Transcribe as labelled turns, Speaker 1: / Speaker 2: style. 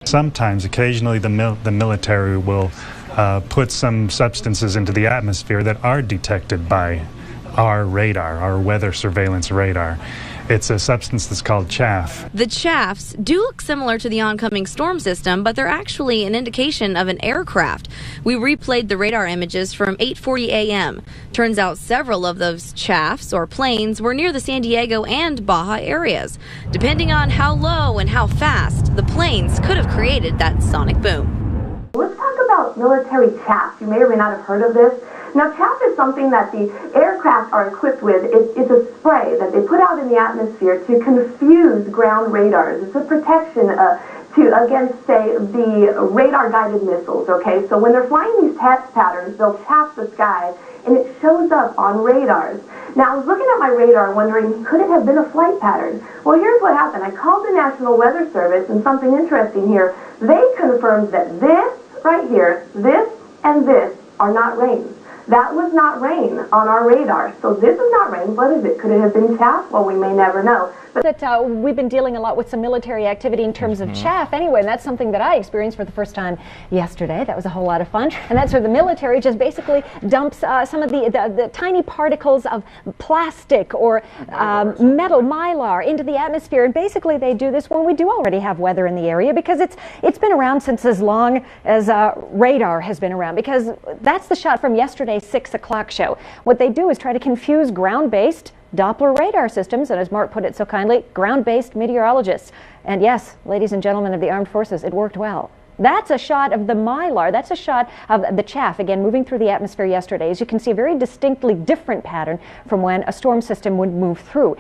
Speaker 1: Sometimes, occasionally, the military will put some substances into the atmosphere that are detected by our radar, our weather surveillance radar. It's a substance that's called chaff.
Speaker 2: The chaffs do look similar to the oncoming storm system, but they're actually an indication of an aircraft. We replayed the radar images from 8:40 a.m. Turns out several of those chaffs or planes were near the San Diego and Baja areas. Depending on how low and how fast, the planes could have created that sonic boom.
Speaker 3: Let's talk about military chaff. You may or may not have heard of this. Now, chaff is something that the aircraft are equipped with. It's a spray that they put out in the atmosphere to confuse ground radars. It's a protection against, say, the radar-guided missiles, okay? So when they're flying these test patterns, they'll chaff the sky, and it shows up on radars. Now, I was looking at my radar wondering, could it have been a flight pattern? Well, here's what happened. I called the National Weather Service, and something interesting here. They confirmed that this right here, this and this are not rain. That was not rain on our radar. So this is not rain. What is it? Could it have been chaff? Well, we may never know.
Speaker 4: But we've been dealing a lot with some military activity in terms of chaff anyway, and that's something that I experienced for the first time yesterday. That was a whole lot of fun. And that's where the military just basically dumps some of the tiny particles of plastic or metal mylar into the atmosphere. And basically they do this when we do already have weather in the area, because it's been around since as long as radar has been around, because that's the shot from yesterday's 6 o'clock show. What they do is try to confuse ground-based Doppler radar systems, and as Mark put it so kindly, ground-based meteorologists. And yes, ladies and gentlemen of the armed forces, it worked well. That's a shot of the mylar. That's a shot of the chaff, again, moving through the atmosphere yesterday. As you can see, a very distinctly different pattern from when a storm system would move through.